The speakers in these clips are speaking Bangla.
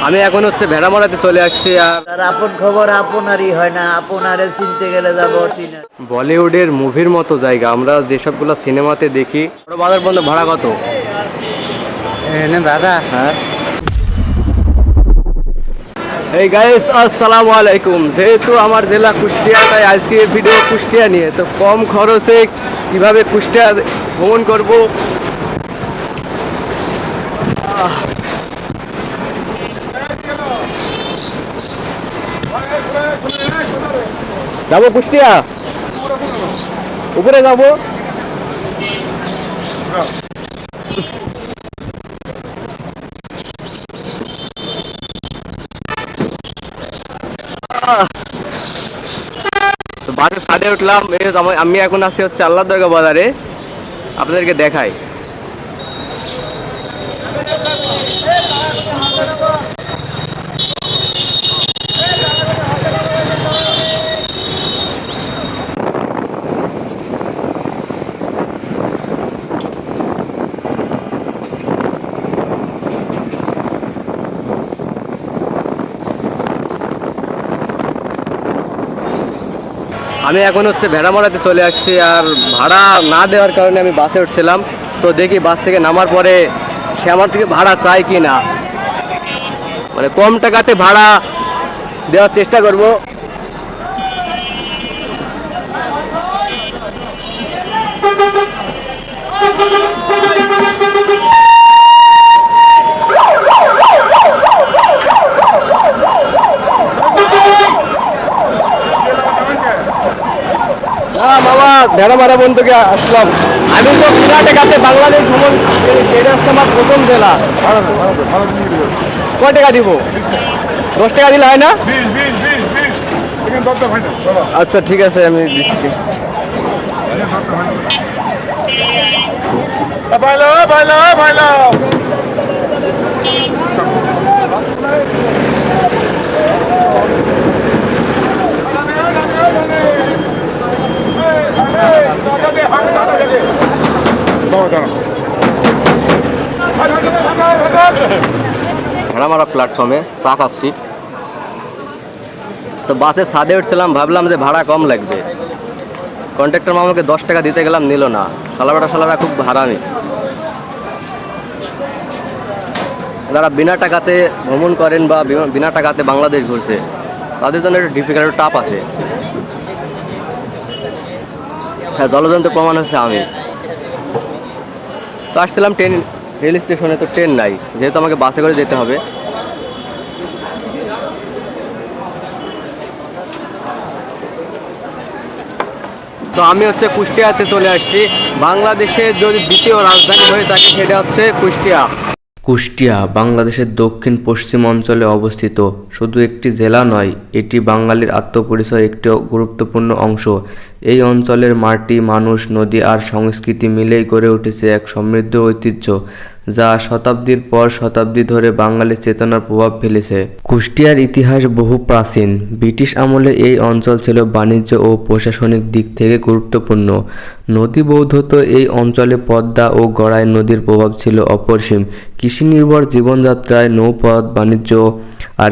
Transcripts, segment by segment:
আমি এখন হচ্ছে ভেড়ামারাতে চলে আসছি। আর তার আপন খবর আপনারই হয় না, আপনারে চিনতে গেলে যাব চীনা। বলিউডের মুভির মতো জায়গা আমরা যেসবগুলো সিনেমাতে দেখি। বড় বাজার বন্ধ ভাড়া কত? এনে দাদা হ্যাঁ, এই গাইস আসসালামু আলাইকুম। যেহেতু আমার জেলা কুষ্টিয়া, তাই আজকে ভিডিও কুষ্টিয়া নিয়ে। তো কম খরচে কিভাবে কুষ্টিয়া ভ্রমণ করব, যাবো কুষ্টিয়া, উপরে যাবো। তো বাসের ছাদে উঠলাম। আমি এখন আছি হচ্ছে আল্লাহদরগা বাজারে, আপনাদেরকে দেখাই। আমি এখন হচ্ছে ভেড়ামারাতে চলে আসছি। আর ভাড়া না দেওয়ার কারণে আমি বাসে উঠছিলাম। তো দেখি বাস থেকে নামার পরে সে আমার থেকে ভাড়া চায় কি না, মানে কম টাকাতে ভাড়া দেওয়ার চেষ্টা করব। না বাবা, ভেড়ামারা বন্ধুকে আসলাম। আমি তো বিনা টাকাতে বাংলাদেশ ভ্রমণ, এটা হচ্ছে আমার প্রথম জেলা। কয় টাকা দিব? 10 টাকা দিলে হয় না? আচ্ছা ঠিক আছে, আমি দিচ্ছি। ভেড়ামারা প্ল্যাটফর্মে ফাঁকা সিট। তো বাসের ছাদে উঠছিলাম, ভাবলাম যে ভাড়া কম লাগবে। কন্ট্রাক্টর মামাকে 10 টাকা দিতে গেলাম, নিল না। শালারা খুব হারামি। যারা বিনা টাকাতে ভ্রমণ করেন বা বিনা টাকাতে বাংলাদেশ ঘুরছে, তাদের জন্য একটু ডিফিকাল্ট টাপ আছে। হ্যাঁ, জলযন্ত্র প্রমাণ হচ্ছে আমি। তো আসছিলাম রেল স্টেশনে, তো ট্রেন নাই, যেহেতু আমাকে বাসে করে যেতে হবে। তো আমি হচ্ছে কুষ্টিয়াতে চলে আসছি। বাংলাদেশের যদি দ্বিতীয় রাজধানী হয়ে থাকে সেটা হচ্ছে কুষ্টিয়া। কুষ্টিয়া বাংলাদেশের দক্ষিণ পশ্চিম অঞ্চলে অবস্থিত। শুধু একটি জেলা নয়, এটি বাঙালির আত্মপরিচয় একটি গুরুত্বপূর্ণ অংশ। এই অঞ্চলের মাটি, মানুষ, নদী আর সংস্কৃতি মিলেই গড়ে উঠেছে এক সমৃদ্ধ ঐতিহ্য, যা শতাব্দীর পর শতাব্দী ধরে বাঙালির চেতনার প্রভাব ফেলেছে। কুষ্টিয়ার ইতিহাস বহু প্রাচীন। ব্রিটিশ আমলে এই অঞ্চল ছিল বাণিজ্য ও প্রশাসনিক দিক থেকে গুরুত্বপূর্ণ। নদীবৌধত এই অঞ্চলে পদ্মা ও গড়াই নদীর প্রভাব ছিল অপরিসীম। কৃষি নির্ভর জীবনযাত্রায় নৌপথ বাণিজ্য আর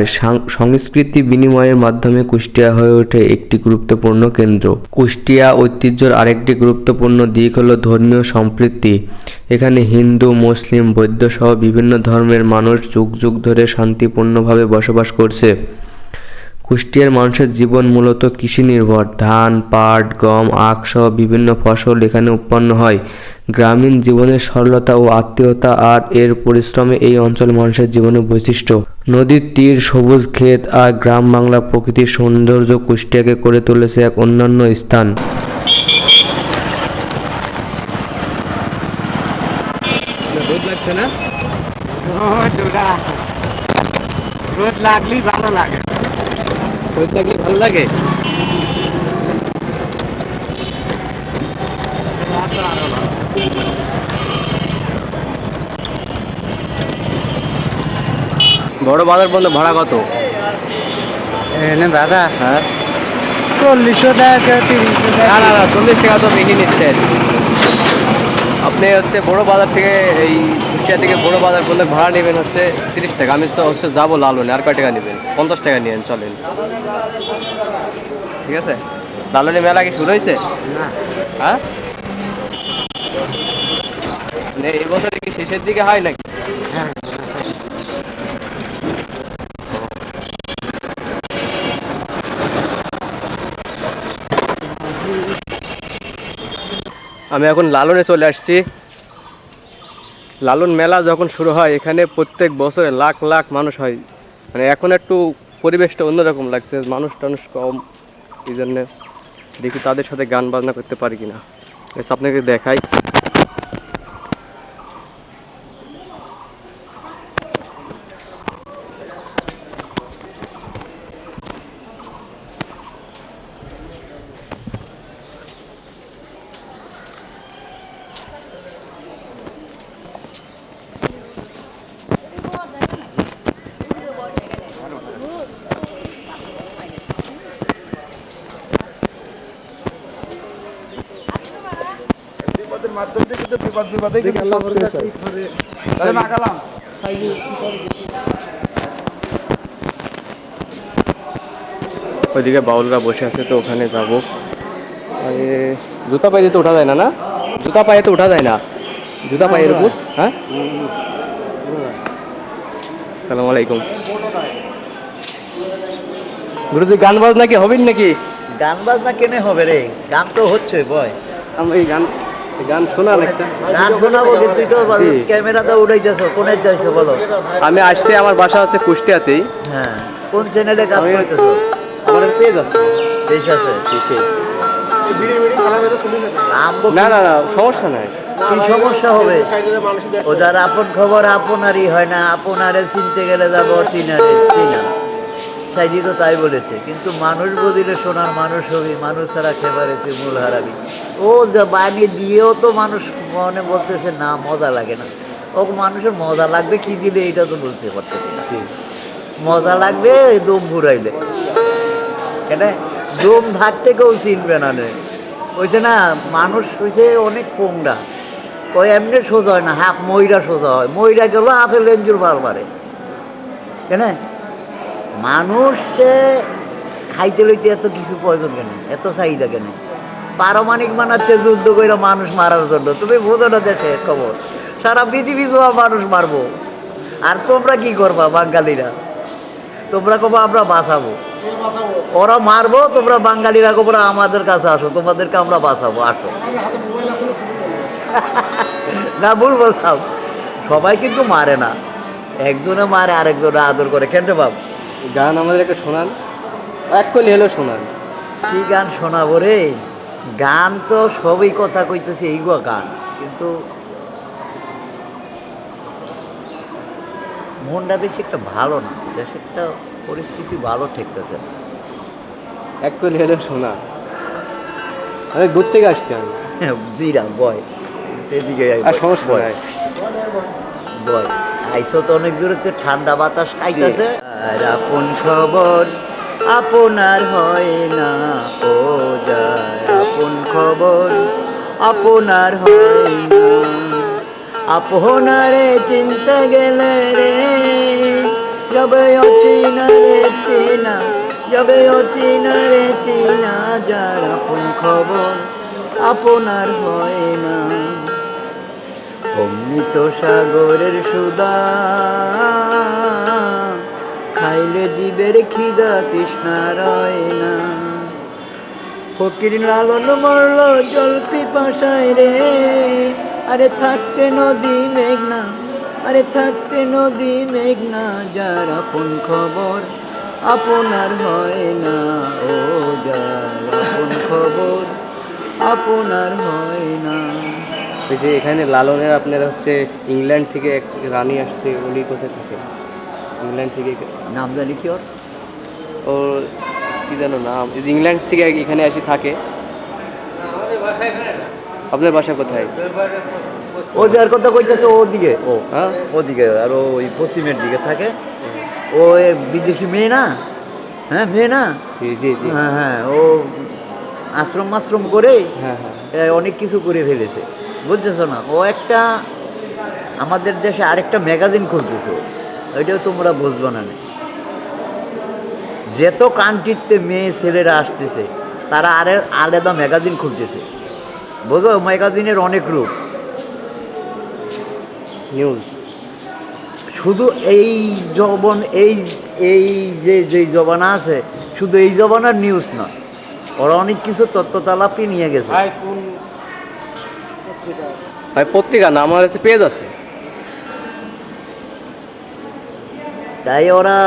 সংস্কৃতি বিনিময়ের মাধ্যমে কুষ্টিয়া হয়ে ওঠে একটি গুরুত্বপূর্ণ কেন্দ্র। কুষ্টিয়া ঐতিহ্যের আরেকটি গুরুত্বপূর্ণ দিক হলো ধর্মীয় সম্প্রীতি। এখানে হিন্দু, মুসলিম, বৌদ্ধ সহ বিভিন্ন ধর্মের মানুষ যুগ যুগ ধরে শান্তিপূর্ণভাবে বসবাস করছে। কুষ্টিয়ার মানুষের জীবন মূলত কৃষি নির্ভর। ধান, পাট, গম, আখ সহ বিভিন্ন ফসল এখানে উৎপন্ন হয়। গ্রামীণ জীবনের সরলতা ও আত্মীয়তা আর এর পরিশ্রমে এই অঞ্চল মানুষের জীবনের বৈশিষ্ট্য। নদীর তীর, সবুজ ক্ষেত আর গ্রাম বাংলা প্রকৃতির সৌন্দর্য কুষ্টিয়াকে করে তুলেছে এক অনন্য স্থান। রোদ লাগছে না? রোদ লাগলেই ভালো লাগে। রোদ লাগলে ভালো লাগে। বড় বাজার বন্ধ ভাড়া কত? এনে দাদা হ্যাঁ, 40 টাকা, 30 টাকা। না 40 টাকা তো বেশি নিচ্ছেন। আপনি হচ্ছে বড় বাজার থেকে এই কুষ্টিয়া থেকে বড় বাজার করলে ভাড়া নেবেন হচ্ছে 30 টাকা। আমি তো হচ্ছে যাবো লালনে, আর কয় টাকা নেবেন? 50 টাকা নিয়েন, চলেন। ঠিক আছে। লালনে মেলা কি শুরু হয়েছে? না হ্যাঁ, মানে এই বছর কি শেষের দিকে হয় নাকি? হ্যাঁ আমি এখন লালনে চলে আসছি। লালন মেলা যখন শুরু হয় এখানে প্রত্যেক বছরে লাখ লাখ মানুষ হয়। মানে এখন একটু পরিবেশটা অন্যরকম লাগছে, মানুষ টানুষ কম, এই জন্যে দেখি তাদের সাথে গান বাজনা করতে পারি কিনা। আপনাকে দেখাই। বিপদের মাধ্যম থেকে তো বিপদেই কিন্তু সব শেষ হয়। তাহলে মাখালাম ওইদিকে বাউলরা বসে আছে, তো ওখানে যাবো। আরে জুতা পায়ে তো ওঠা যায় না, না জুতা পায়ে তো ওঠা যায় না, জুতা পায়ের উপর। হ্যাঁ, আসসালামু আলাইকুম। গুরুজি গান বাজনা কি হবেন নাকি? গান বাজনা কেনে হবে রে, গান তো হচ্ছে বয়। আমি এই গান গান শোনান একটা। গান শোনাবো, তুই তো জি। ক্যামেরাটা উঠাইতেছো, কোনে যাইছো বলো? আমি আসছি, আমার বাসা হচ্ছে কুষ্টিয়াতেই। হ্যাঁ, কোন চ্যানেলে কাজ আমি- করতেছো? আমার পেজ আছে। বেশ আছে। আমবো না না না, সমস্যা নাই। কি সমস্যা হবে? ও যার আপন খবর আপনারই হয় না, আপনারে চিনতে গেলে যাবো চিনারে চিনা। সাইজি তো তাই বলেছে, কিন্তু মানুষ বদিলে সোনার মানুষ হবি, মানুষ ছাড়া খেবারে তুই মূল হারাবি। ও যা বানিয়ে দিয়েও তো মানুষ মনে বলতেছে না, মজা লাগে না। ও মানুষের মজা লাগবে কি দিলে এটা তো বলতে পারতেছি না। মজা লাগবে দম ঘুরাইলে, কেন দম ধার থেকেও চিনবে না রে। হয়েছে না, মানুষ হয়েছে অনেক পোংরা। ওই এমনি সোজা হয় না, হাফ ময়রা সোজা হয়। ময়রা গেল আপেল এঞ্জুর বারবারে, কেন মানুষে খাইতে লইতে এত কিছু প্রয়োজন কেন, এত চাহিদা কেন? পারমাণিক বানাচ্ছে যুদ্ধ করে মানুষ মারার জন্য। তুমি বোঝো না দেশের খবর, সারা পৃথিবী সব মানুষ মারবো। আর তোমরা কি করবা বাঙালিরা? তোমরা কবা আমরা বাঁচাবো, ওরা মারবো, তোমরা বাঙালিরা কবো আমাদের কাছে আসো, তোমাদেরকে আমরা বাঁচাবো, আসো। না ভুল বলতাম, সবাই কিন্তু মারে না, একজনে মারে আরেকজনে আদর করে। কেন রে বাবু? গান আমাদের একটা শোনান, এক কলি হলেও শোনান। কি গান শোনাবো রে? গান তো সবই কথা কইতেছে, এইগুলো গান, কিন্তু মনটা বেশি একটা ভালো না, দেশে একটা পরিস্থিতি ভালো ঠেকতেছে না। এক কলি হলেও শোনান। আমি দূর থেকে আসছি আমি। জিরা বয় এদিকে আয়, আর সমস্যা বয়, নাই। বয় আইসো তো অনেক দূরে, তো ঠান্ডা বাতাস খাইতেছে। আর আপন খবর আপনার হয় না, ও যায় আপন খবর আপনার হয় না। আপনারে চিনতে গেলে রে, যাবে অচিনা রে চিনা, যাবে অচিনা রে চিনা, যার আপন খবর আপনার হয় না। অমৃত সাগরের সুদা, খাইলে জীবের খিদা তৃষ্ণা রয় না। ফকির লালন মরল জল পিপাসায় রে, আরে থাকতে নদী মেঘনা, আরে থাকতে নদী মেঘনা, যার আপন খবর আপনার হয় না, ও যার আপন খবর আপনার হয় না। ওই যে এখানে লালনের আপনার হচ্ছে ইংল্যান্ড থেকে এক রানী আসছে, উনি কোথায় থাকে? ইংল্যান্ড থেকে। নাম জানি কি ওর? ও কি জানো নাম, এই যে ইংল্যান্ড থেকে এখানে এসে থাকে। আপনার বাসা কোথায়? ও যার কথা কইতেছে ওদিকে, ও হ্যাঁ, ওদিকে, আর ও ওই পশ্চিমের দিকে থাকে। ও এ বিদেশি মেয়ে না? হ্যাঁ মেয়ে না? জি জি জি। হ্যাঁ হ্যাঁ, ও আশ্রম মাশ্রম করে হ্যাঁ হ্যাঁ। অনেক কিছু করে ফেলেছে। বুঝতেছো না? ও একটা আমাদের দেশে আরেকটা ম্যাগাজিন খুলতেছে, ওইটাও তোমরা বুঝবো না। যত কান্ট্রিতে মেয়ে ছেলেরা আসতেছে তারা আলাদা ম্যাগাজিন খুলতেছে, বোঝো? ম্যাগাজিনের অনেক রূপ। নিউজ শুধু এই জবন এই এই যে জবানা আছে, শুধু এই জবানার নিউজ না, ওরা অনেক কিছু তত্ত্বতালাপি নিয়ে গেছে। ভাই পত্রিকা না, আমার কাছে পেজ আছে। তাই ওরা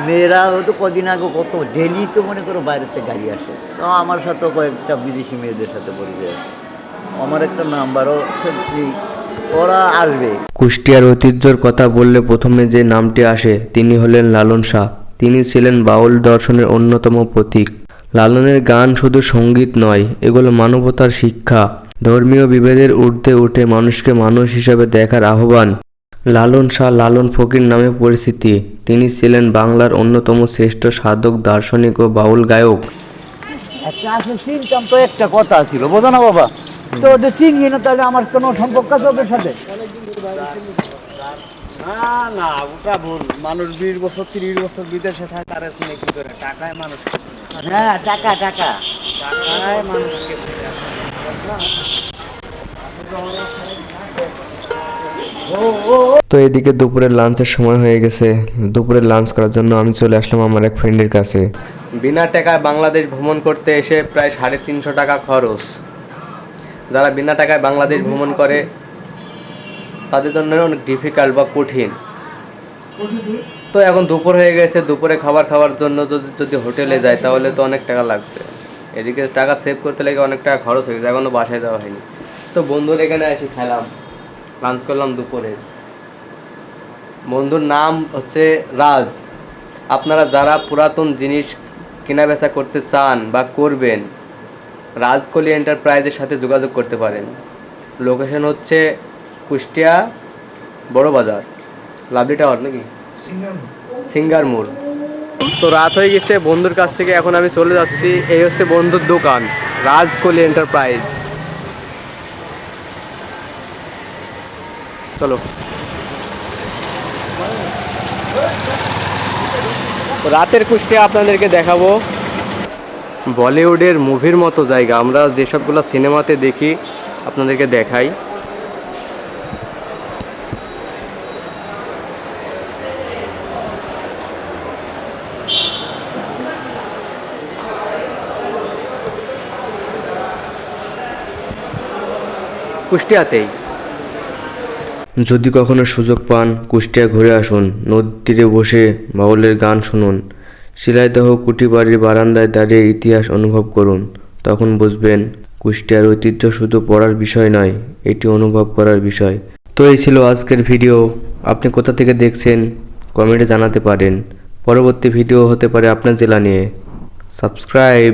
মেয়েরা হয়তো কদিন আগে কত ডেলি তো মনে করো বাইরের থেকে গাড়ি আসে, তো আমার সাথেও কয়েকটা বিদেশি মেয়েদের সাথে পরিচয় আছে, আমার একটা নাম্বারও ওরা আসবে। কুষ্টিয়ার ঐতিহ্যর কথা বললে প্রথমে যে নামটি আসে তিনি হলেন লালন শাহ। তিনি ছিলেন বাউল দর্শনের অন্যতম প্রতীক। লালনের গান শুধু সঙ্গীত নয়, এগুলো মানবতার শিক্ষা, ধর্মীয় বিভেদের ঊর্ধ্বে উঠে মানুষকে মানুষ হিসেবে দেখার আহ্বান। লালন শাহ লালন ফকির নামে পরিচিতি। তিনি ছিলেন বাংলার অন্যতম শ্রেষ্ঠ সাধক, দার্শনিক ও বাউল গায়ক। একটা আছে চিনতাম তো, একটা কথা ছিল, বোঝো না বাবা? তো ওদের চিনি না, তাহলে আমার কোনো সম্পর্ক আছে ওদের সাথে? না না, ওটা ভুল। মানুষ 20 বছর 30 বছর বিদেশে থাকে, তারা চিনে কি করে? টাকায় মানুষকে চিনে। হ্যাঁ, টাকা টাকা। টাকায় মানুষকে চিনে। তো এদিকে দুপুরের লাঞ্চের সময় হয়ে গেছে। দুপুরের লাঞ্চ করার জন্য আমি চলে আসলাম আমার এক ফ্রেন্ডের কাছে। বিনা টাকায় বাংলাদেশ ভ্রমণ করতে এসে প্রায় 350 টাকা খরচ। যারা বিনা টাকায় বাংলাদেশ ভ্রমণ করে তাদের জন্য অনেক ডিফিকাল্ট বা কঠিন। তো এখন দুপুর হয়ে গেছে, দুপুরে খাবার খাওয়ার জন্য যদি হোটেলে যায় তাহলে তো অনেক টাকা লাগবে। এদিকে টাকা সেভ করতে লেগে অনেক টাকা খরচ হয়ে গেছে, এখনও বাসায় দেওয়া হয়নি। তো বন্ধুর এখানে এসে খেলাম, লাঞ্চ করলাম দুপুরে। বন্ধুর নাম হচ্ছে রাজ। আপনারা যারা পুরাতন জিনিস কেনা বেচা করতে চান বা করবেন, রাজকলি এন্টারপ্রাইজের সাথে যোগাযোগ করতে পারেন। লোকেশন হচ্ছে কুষ্টিয়া বড় বাজার, লাভলি টাওয়ার নাকি সিঙ্গার মোড়। তো রাত হয়ে গেছে, বন্ধুর কাছ থেকে এখন আমি চলে যাচ্ছি। এই হচ্ছে বন্ধুর দোকান, রাজকলি এন্টারপ্রাইজ। চলো। রাতের কুষ্টিয়া আপনাদেরকে দেখাবো। বলিউডের মুভির মতো জায়গা, আমরা যেসবগুলো সিনেমাতে দেখি আপনাদেরকে দেখাই। কুষ্টিয়াতেই যদি কখনো সুযোগ পান কুষ্টিয়া ঘুরে আসুন। নদীর তীরে বসে বাউলের গান শুনুন, শিলাইদহ কুটি বাড়ির বারান্দায় দাঁড়িয়ে ইতিহাস অনুভব করুন। তখন বুঝবেন কুষ্টিয়ার ঐতিহ্য শুধু পড়ার বিষয় নয়, এটি অনুভব করার বিষয়। তো এই ছিল আজকের ভিডিও। আপনি কোথা থেকে দেখছেন কমেন্টে জানাতে পারেন। পরবর্তী ভিডিও হতে পারে আপনার জেলা নিয়ে। সাবস্ক্রাইব।